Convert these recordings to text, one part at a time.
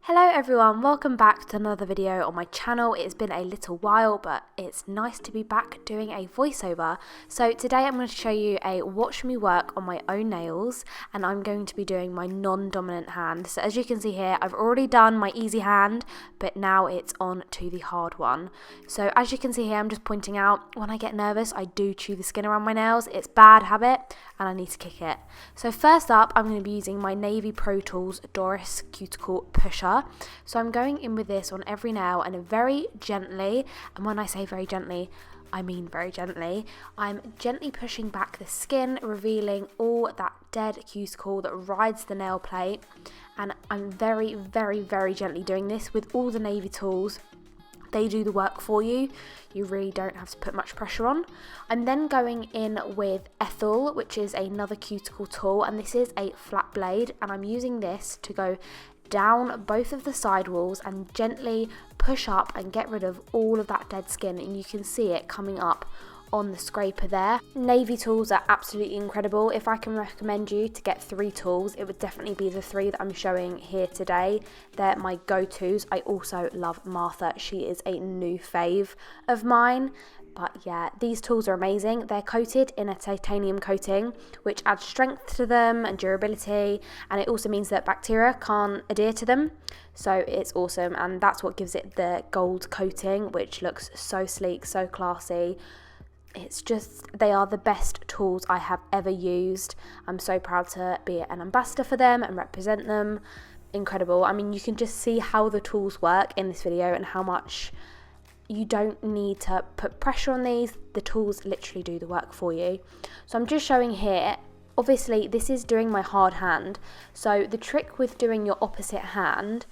Hello everyone, welcome back to another video on my channel. It's been a little while, but it's nice to be back doing a voiceover. So today I'm going to show you a watch me work on my own nails, and I'm going to be doing my non-dominant hand. So as you can see here, I've already done my easy hand, but now it's on to the hard one. So as you can see here, I'm just pointing out, when I get nervous, I do chew the skin around my nails. It's a bad habit and I need to kick it. So first up, I'm going to be using my NavyProTools DORIS cuticle pusher. So I'm going in with this on every nail and very gently, and when I say very gently, I mean very gently. I'm gently pushing back the skin, revealing all that dead cuticle that rides the nail plate, and I'm very, very, very gently doing this with all the Navy tools. They do the work for you. You really don't have to put much pressure on. I'm then going in with ETHEL, which is another cuticle tool, and this is a flat blade, and I'm using this to go down both of the side walls and gently push up and get rid of all of that dead skin, and you can see it coming up on the scraper there. Navy tools are absolutely incredible. If I can recommend you to get 3 tools, it would definitely be the 3 that I'm showing here today. They're my go-tos. I also love Martha. She is a new fave of mine. But yeah, these tools are amazing. They're coated in a titanium coating, which adds strength to them and durability, and it also means that bacteria can't adhere to them. So it's awesome, and that's what gives it the gold coating, which looks so sleek, so classy. It's just, they are the best tools I have ever used. I'm so proud to be an ambassador for them and represent them. Incredible. I mean, you can just see how the tools work in this video and how much you don't need to put pressure on these. The tools literally do the work for you. So I'm just showing here, obviously this is doing my hard hand. So the trick with doing your opposite hand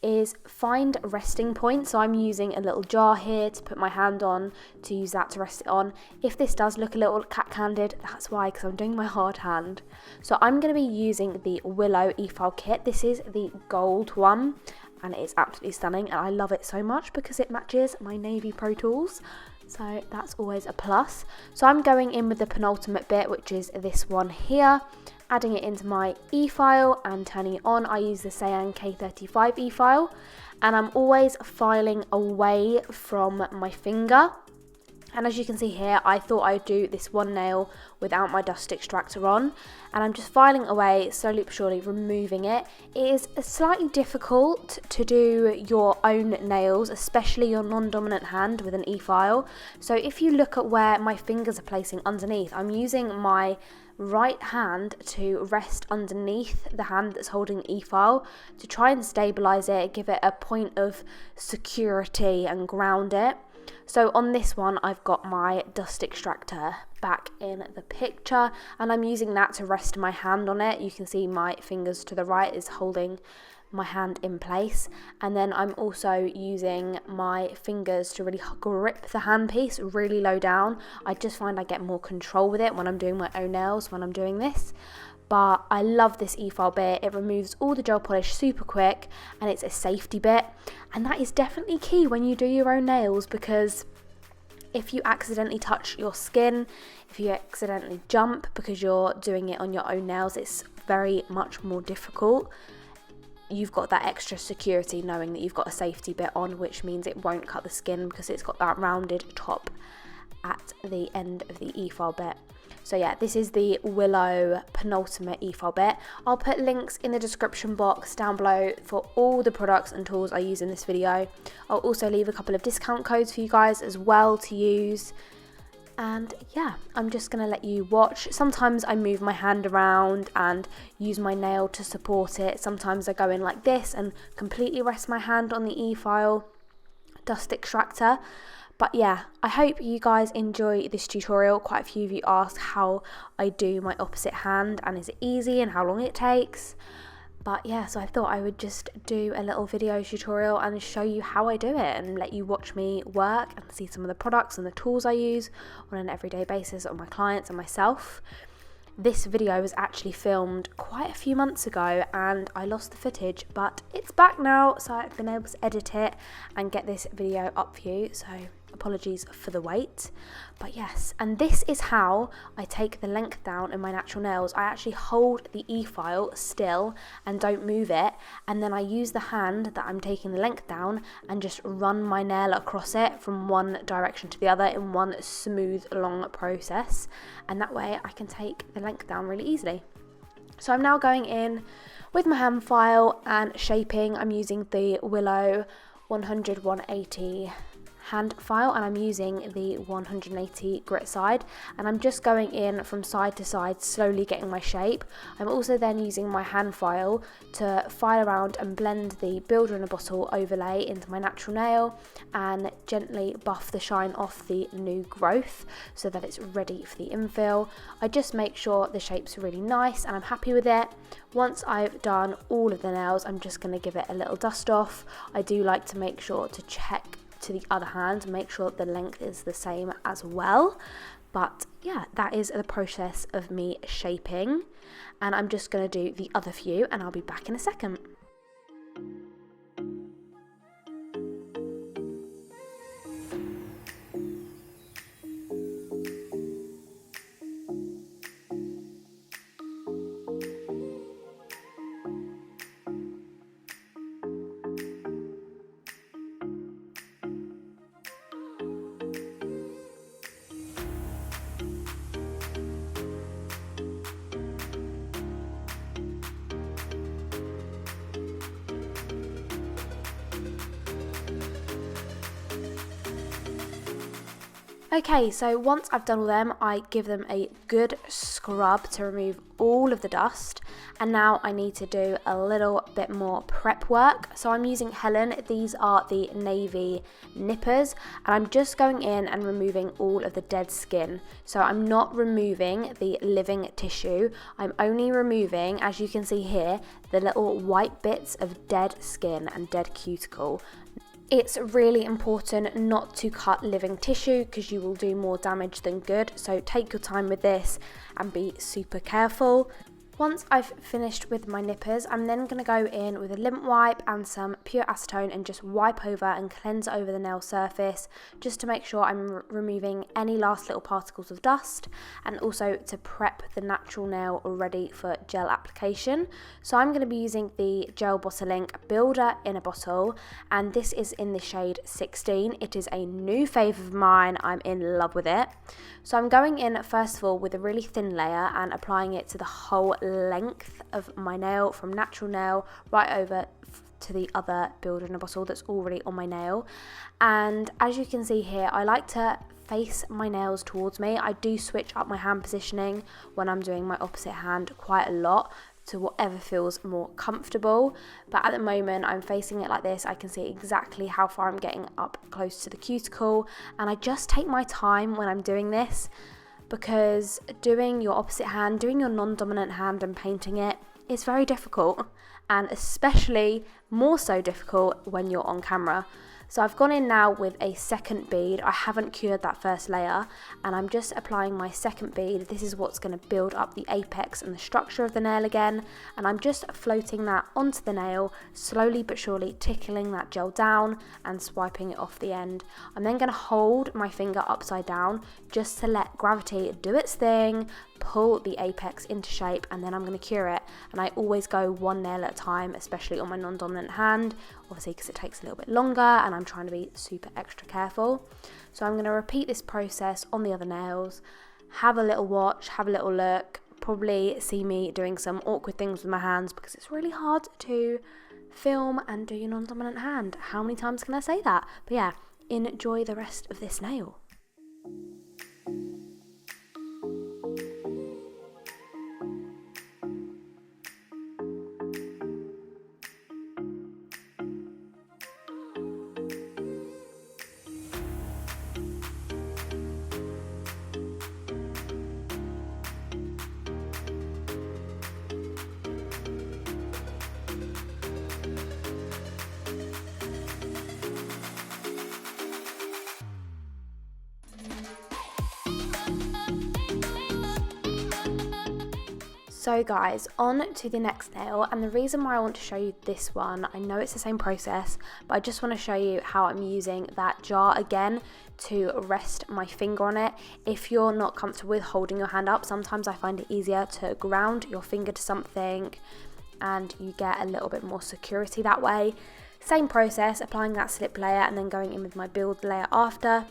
is find a resting point. So I'm using a little jar here to put my hand on, to use that to rest it on. If this does look a little cat-handed, that's why, because I'm doing my hard hand. So I'm going to be using the Willow.Efile kit. This is the gold one, and it's absolutely stunning, and I love it so much because it matches my NavyProTools, so that's always a plus. So I'm going in with the penultimate bit, which is this one here, adding it into my e-file and turning it on. I use the Cyan K35 e-file, and I'm always filing away from my finger. And as you can see here, I thought I'd do this one nail without my dust extractor on, and I'm just filing away, slowly but surely removing it. It is slightly difficult to do your own nails, especially your non-dominant hand with an e-file. So if you look at where my fingers are placing underneath, I'm using my right hand to rest underneath the hand that's holding the e-file to try and stabilize it, give it a point of security and ground it. So on this one, I've got my dust extractor back in the picture, and I'm using that to rest my hand on it. You can see my fingers to the right is holding my hand in place, and then I'm also using my fingers to really grip the handpiece really low down. I just find I get more control with it when I'm doing my own nails when I'm doing this. But I love this e-file bit. It removes all the gel polish super quick, and it's a safety bit, and that is definitely key when you do your own nails, because if you accidentally touch your skin, if you accidentally jump because you're doing it on your own nails, it's very much more difficult. You've got that extra security knowing that you've got a safety bit on, which means it won't cut the skin because it's got that rounded top at the end of the e-file bit. So yeah, this is the Willow Penultimate Efile Bit. I'll put links in the description box down below for all the products and tools I use in this video. I'll also leave a couple of discount codes for you guys as well to use. And yeah, I'm just going to let you watch. Sometimes I move my hand around and use my nail to support it. Sometimes I go in like this and completely rest my hand on the e-file dust extractor. But yeah, I hope you guys enjoy this tutorial. Quite a few of you asked how I do my opposite hand and is it easy and how long it takes. But yeah, so I thought I would just do a little video tutorial and show you how I do it and let you watch me work and see some of the products and the tools I use on an everyday basis on my clients and myself. This video was actually filmed quite a few months ago and I lost the footage, but it's back now, so I've been able to edit it and get this video up for you. So Apologies for the wait. But yes, and this is how I take the length down in my natural nails. I actually hold the E-file still and don't move it, and then I use the hand that I'm taking the length down and just run my nail across it from one direction to the other in one smooth long process, and that way I can take the length down really easily. So I'm now going in with my hand file and shaping. I'm using the Willow 100-180 hand file, and I'm using the 180 grit side, and I'm just going in from side to side, slowly getting my shape. I'm also then using my hand file to file around and blend the builder in a bottle overlay into my natural nail and gently buff the shine off the new growth so that it's ready for the infill. I just make sure the shape's really nice and I'm happy with it. Once I've done all of the nails, I'm just going to give it a little dust off. I do like to make sure to check to the other hand, make sure that the length is the same as well. But yeah, that is the process of me shaping, and I'm just going to do the other few and I'll be back in a second. Okay, so once I've done all them, I give them a good scrub to remove all of the dust, and now I need to do a little bit more prep work. So I'm using HELEN. These are the navy nippers, and I'm just going in and removing all of the dead skin. So I'm not removing the living tissue, I'm only removing, as you can see here, the little white bits of dead skin and dead cuticle. It's really important not to cut living tissue because you will do more damage than good, so take your time with this and be super careful. Once I've finished with my nippers, I'm then going to go in with a lint wipe and some pure acetone and just wipe over and cleanse over the nail surface, just to make sure I'm removing any last little particles of dust, and also to prep the natural nail ready for gel application. So I'm going to be using the Gel Bottle Ink Builder in a bottle, and this is in the shade 16. It is a new favourite of mine. I'm in love with it. So I'm going in first of all with a really thin layer and applying it to the whole length of my nail, from natural nail right over to the other builder in a bottle that's already on my nail. And as you can see here, I like to face my nails towards me. I do switch up my hand positioning when I'm doing my opposite hand quite a lot to whatever feels more comfortable, but at the moment I'm facing it like this. I can see exactly how far I'm getting up close to the cuticle, and I just take my time when I'm doing this, because doing your opposite hand, doing your non-dominant hand and painting it is very difficult, and especially more so difficult when you're on camera. So I've gone in now with a second bead. I haven't cured that first layer, and I'm just applying my second bead. This is what's going to build up the apex and the structure of the nail again, and I'm just floating that onto the nail, slowly but surely tickling that gel down and swiping it off the end. I'm then going to hold my finger upside down just to let gravity do its thing, pull the apex into shape, and then I'm going to cure it. And I always go one nail at a time, especially on my non-dominant hand, obviously because it takes a little bit longer and I'm trying to be super extra careful. So I'm going to repeat this process on the other nails, have a little watch, have a little look, probably see me doing some awkward things with my hands because it's really hard to film and do your non-dominant hand. How many times can I say that? But yeah, enjoy the rest of this nail. So guys, on to the next nail, and the reason why I want to show you this one, I know it's the same process, but I just want to show you how I'm using that jar again to rest my finger on it. If you're not comfortable with holding your hand up, sometimes I find it easier to ground your finger to something and you get a little bit more security that way. Same process, applying that slip layer and then going in with my build layer after.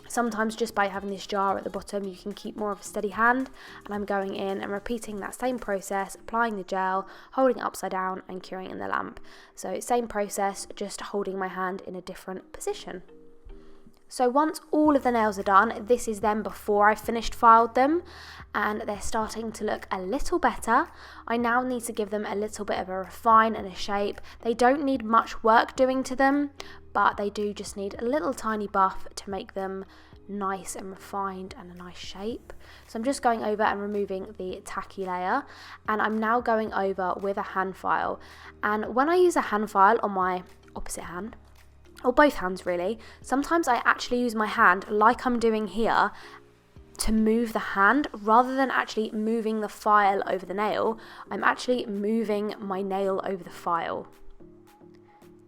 Sometimes just by having this jar at the bottom you can keep more of a steady hand, and I'm going in and repeating that same process, applying the gel, holding it upside down and curing in the lamp. So same process, just holding my hand in a different position. So once all of the nails are done, this is then before I finished filed them, and they're starting to look a little better. I now need to give them a little bit of a refine and a shape. They don't need much work doing to them, but they do just need a little tiny buff to make them nice and refined and a nice shape. So I'm just going over and removing the tacky layer, and I'm now going over with a hand file. And when I use a hand file on my opposite hand, or both hands really, sometimes I actually use my hand like I'm doing here to move the hand rather than actually moving the file over the nail. I'm actually moving my nail over the file.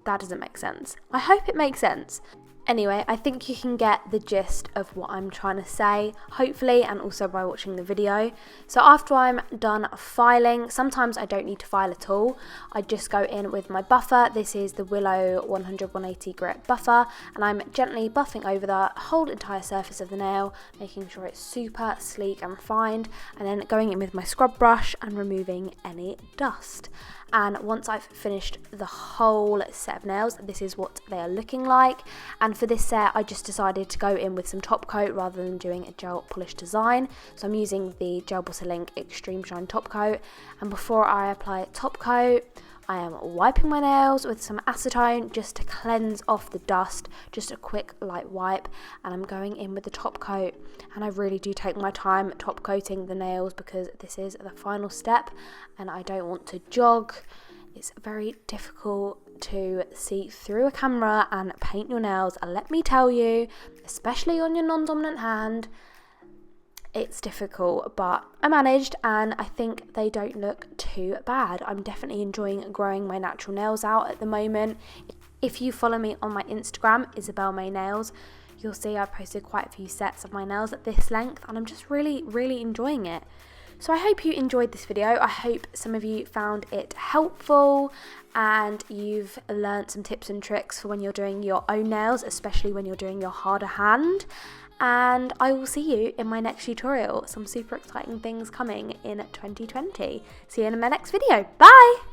That doesn't make sense. I hope it makes sense. Anyway, I think you can get the gist of what I'm trying to say, hopefully, and also by watching the video. So after I'm done filing, sometimes I don't need to file at all. I just go in with my buffer. This is the Willow 100-180 grit buffer, and I'm gently buffing over the whole entire surface of the nail, making sure it's super sleek and refined, and then going in with my scrub brush and removing any dust. And once I've finished the whole set of nails, this is what they are looking like. And for this set, I just decided to go in with some top coat rather than doing a gel polish design. So I'm using the Gel Link Extreme Shine top coat. And before I apply top coat, I am wiping my nails with some acetone just to cleanse off the dust, just a quick light wipe, and I'm going in with the top coat. And I really do take my time top coating the nails because this is the final step and I don't want to jog. It's very difficult to see through a camera and paint your nails, and let me tell you, especially on your non-dominant hand, it's difficult, but I managed and I think they don't look too bad. I'm definitely enjoying growing my natural nails out at the moment. If you follow me on my Instagram, Isabelmaynails, you'll see I posted quite a few sets of my nails at this length and I'm just really enjoying it. So I hope you enjoyed this video. I hope some of you found it helpful and you've learnt some tips and tricks for when you're doing your own nails, especially when you're doing your harder hand. And I will see you in my next tutorial. Some super exciting things coming in 2020. See you in my next video. Bye!